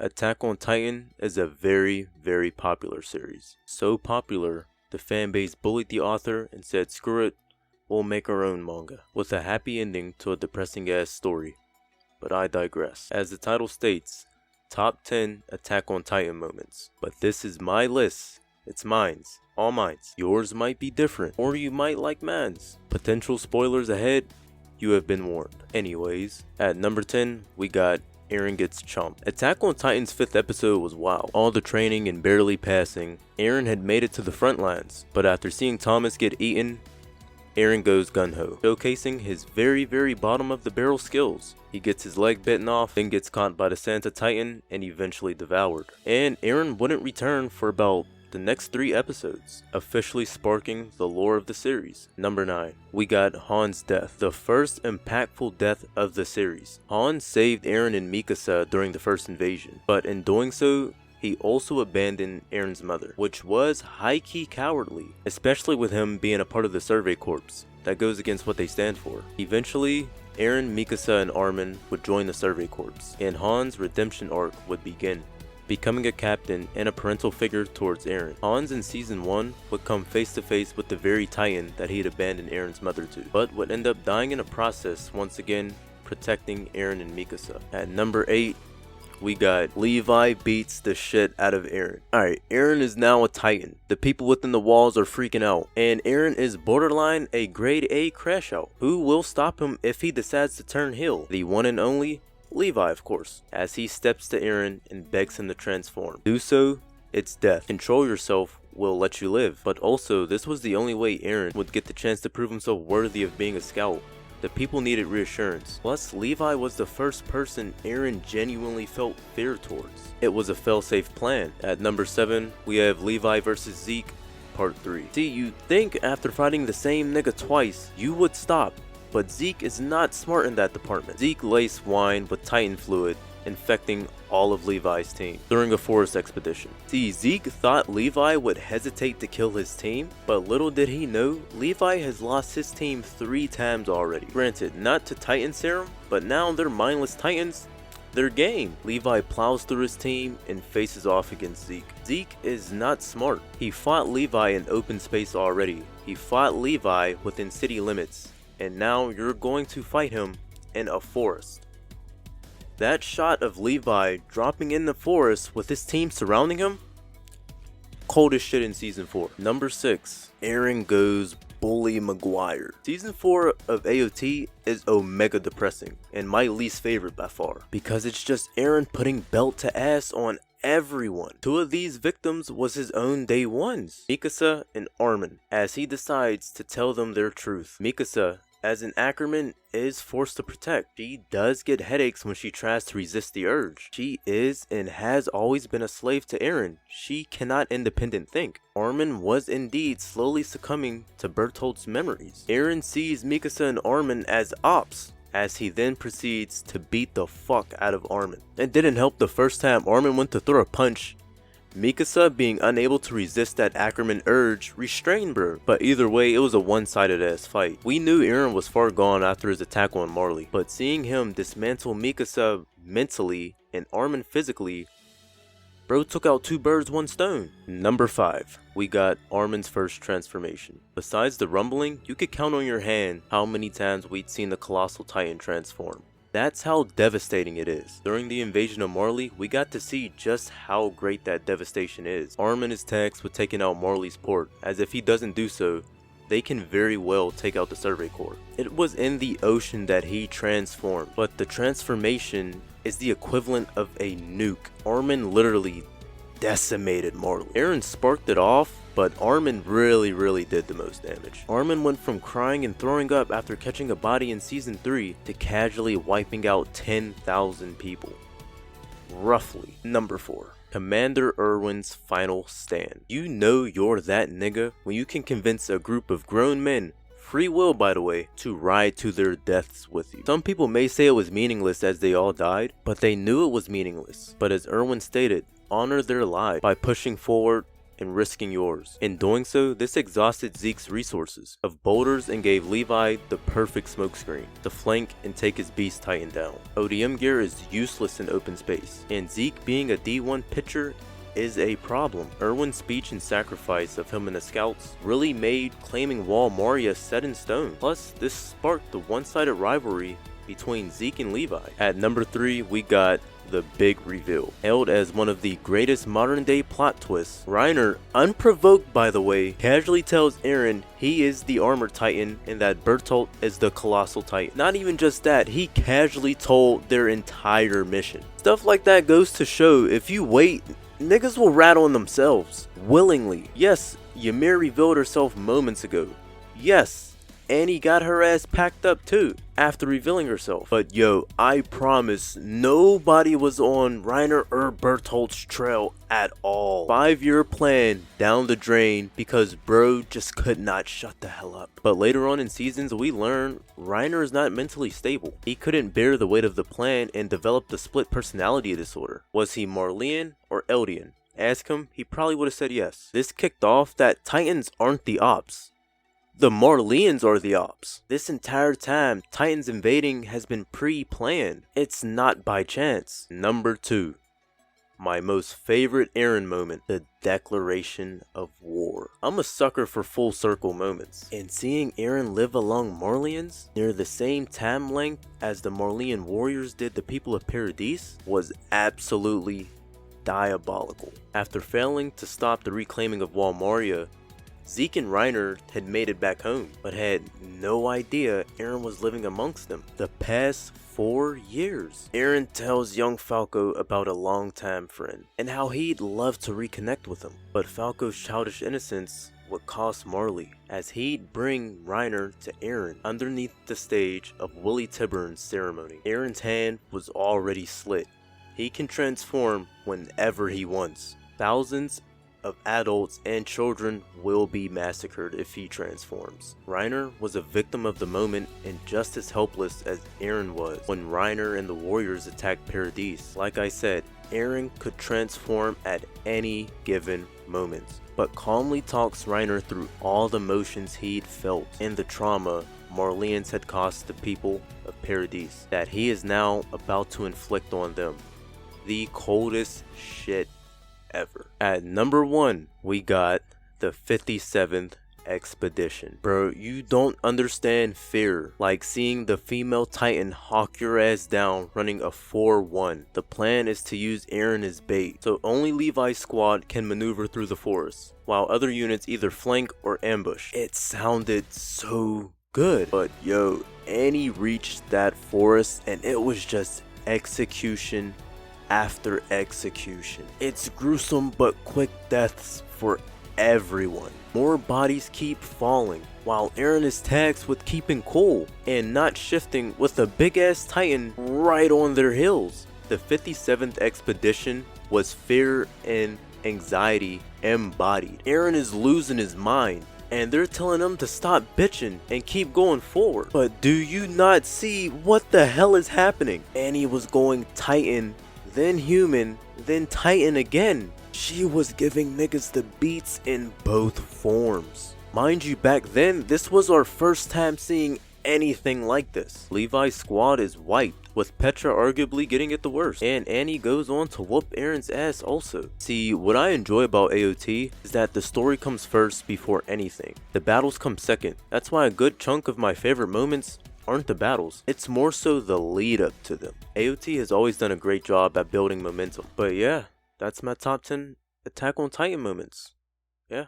Attack on Titan is a very popular series. So popular, the fanbase bullied the author and said screw it, we'll make our own manga, with a happy ending to a depressing ass story. But I digress. As the title states, top 10 Attack on Titan moments. But this is my list. It's mine's. All mine's. Yours might be different, or you might like man's. Potential spoilers ahead, you have been warned. Anyways, at number 10, we got Eren gets chomped. Attack on Titan's 5th episode was wild. All the training and barely passing, Eren had made it to the front lines, but after seeing Thomas get eaten, Eren goes gung-ho, showcasing his very bottom of the barrel skills. He gets his leg bitten off, then gets caught by the Santa Titan, and eventually devoured. And Eren wouldn't return for about the next 3 episodes, officially sparking the lore of the series. Number 9. We got Han's death, the first impactful death of the series. Han saved Eren and Mikasa during the first invasion, but in doing so, he also abandoned Eren's mother, which was high-key cowardly, especially with him being a part of the Survey Corps. That goes against what they stand for. Eventually, Eren, Mikasa, and Armin would join the Survey Corps, and Han's redemption arc would begin, becoming a captain and a parental figure towards Eren. Hans in season 1 would come face to face with the very Titan that he had abandoned Eren's mother to, but would end up dying in the process, once again protecting Eren and Mikasa. At number 8, we got Levi beats the shit out of Eren. Alright, Eren is now a Titan. The people within the walls are freaking out, and Eren is borderline a grade A crash out. Who will stop him if he decides to turn heel? The one and only Levi, of course, as he steps to Eren and begs him to transform. Do so, it's death. Control yourself, will let you live. But also, this was the only way Eren would get the chance to prove himself worthy of being a scout. The people needed reassurance. Plus, Levi was the first person Eren genuinely felt fear towards. It was a fail-safe plan. At number 7, we have Levi vs Zeke, part 3. See, you'd think after fighting the same nigga twice, you would stop. But Zeke is not smart in that department. Zeke laced wine with Titan fluid, infecting all of Levi's team during a forest expedition. See, Zeke thought Levi would hesitate to kill his team, but little did he know, Levi has lost his team 3 times already. Granted, not to Titan serum, but now they're mindless Titans. They're game. Levi plows through his team and faces off against Zeke. Zeke is not smart. He fought Levi in open space already. He fought Levi within city limits, and now you're going to fight him in a forest. That shot of Levi dropping in the forest with his team surrounding him, coldest shit in season 4. Number 6, Eren goes bully Maguire. Season 4 of AOT is omega depressing and my least favorite by far, because it's just Eren putting belt to ass on everyone. 2 of these victims was his own day ones, Mikasa and Armin, as he decides to tell them their truth. Mikasa, as an Ackerman, is forced to protect. She does get headaches when she tries to resist the urge. She is and has always been a slave to Eren. She cannot independent think. Armin was indeed slowly succumbing to Bertolt's memories. Eren sees Mikasa and Armin as ops, as he then proceeds to beat the fuck out of Armin. It didn't help the first time Armin went to throw a punch. Mikasa, being unable to resist that Ackerman urge, restrained bro. But either way, it was a one-sided ass fight. We knew Eren was far gone after his attack on Marley, but seeing him dismantle Mikasa mentally and Armin physically, bro took out 2 birds, 1 stone. Number 5, we got Armin's first transformation. Besides the rumbling, you could count on your hand how many times we'd seen the Colossal Titan transform. That's how devastating it is. During the invasion of Marley, we got to see just how great that devastation is. Armin is tasked with taking out Marley's port, as if he doesn't do so, they can very well take out the Survey Corps. It was in the ocean that he transformed, but the transformation is the equivalent of a nuke. Armin literally decimated Marley. Eren sparked it off, but Armin really did the most damage. Armin went from crying and throwing up after catching a body in season 3 to casually wiping out 10,000 people. Roughly. Number 4. Commander Erwin's final stand. You know you're that nigga when you can convince a group of grown men, free will by the way, to ride to their deaths with you. Some people may say it was meaningless as they all died, but they knew it was meaningless. But as Erwin stated, honor their lives by pushing forward and risking yours. In doing so, this exhausted Zeke's resources of boulders and gave Levi the perfect smokescreen to flank and take his beast titan down. ODM gear is useless in open space, and Zeke being a D1 pitcher is a problem. Erwin's speech and sacrifice of him and the scouts really made claiming Wall Moria set in stone. Plus, this sparked the one-sided rivalry between Zeke and Levi. At number 3, we got the big reveal. Hailed as one of the greatest modern day plot twists, Reiner, unprovoked by the way, casually tells Eren he is the armor titan and that Bertolt is the colossal titan. Not even just that, he casually told their entire mission. Stuff like that goes to show if you wait, niggas will rat on themselves willingly. Yes, Ymir revealed herself moments ago. Yes, Annie got her ass packed up too after revealing herself. But yo, I promise nobody was on Reiner or Bertolt's trail at all. 5-year plan down the drain because bro just could not shut the hell up. But later on in seasons we learn Reiner is not mentally stable. He couldn't bear the weight of the plan and developed a split personality disorder. Was he Marleyan or Eldian? Ask him, he probably would have said yes. This kicked off that Titans aren't the ops. The Marleyans are the ops. This entire time, Titans invading has been pre-planned. It's not by chance. Number 2. My most favorite Eren moment, the declaration of war. I'm a sucker for full circle moments, and seeing Eren live along Marleyans near the same time length as the Marleyan warriors did the people of Paradis was absolutely diabolical. After failing to stop the reclaiming of Wall Moria, Zeke and Reiner had made it back home, but had no idea Eren was living amongst them the past 4 years. Eren tells young Falco about a longtime friend, and how he'd love to reconnect with him, but Falco's childish innocence would cost Marley, as he'd bring Reiner to Eren underneath the stage of Willie Tiburn's ceremony. Eren's hand was already slit. He can transform whenever he wants. Thousands of adults and children will be massacred if he transforms. Reiner was a victim of the moment and just as helpless as Eren was when Reiner and the warriors attacked Paradis. Like I said, Eren could transform at any given moment, but calmly talks Reiner through all the emotions he'd felt and the trauma Marleyans had caused the people of Paradis that he is now about to inflict on them. The coldest shit ever. At number 1, we got the 57th expedition. Bro, you don't understand fear. Like seeing the female titan hawk your ass down running a 4-1. The plan is to use Eren as bait, so only Levi's squad can maneuver through the forest, while other units either flank or ambush. It sounded so good, but yo, Annie reached that forest and it was just execution after execution. It's gruesome but quick deaths for everyone. More bodies keep falling, while Eren is tasked with keeping cool and not shifting with a big ass titan right on their heels. The 57th expedition was fear and anxiety embodied. Eren is losing his mind, and they're telling him to stop bitching and keep going forward. But do you not see what the hell is happening? Annie was going titan, then human, then titan again. She was giving niggas the beats in both forms. Mind you, back then, this was our first time seeing anything like this. Levi's squad is wiped, with Petra arguably getting it the worst, and Annie goes on to whoop Eren's ass also. See, what I enjoy about AOT is that the story comes first before anything. The battles come second. That's why a good chunk of my favorite moments aren't the battles, it's more so the lead up to them. AOT has always done a great job at building momentum. But yeah, that's my top 10 Attack on Titan moments. Yeah.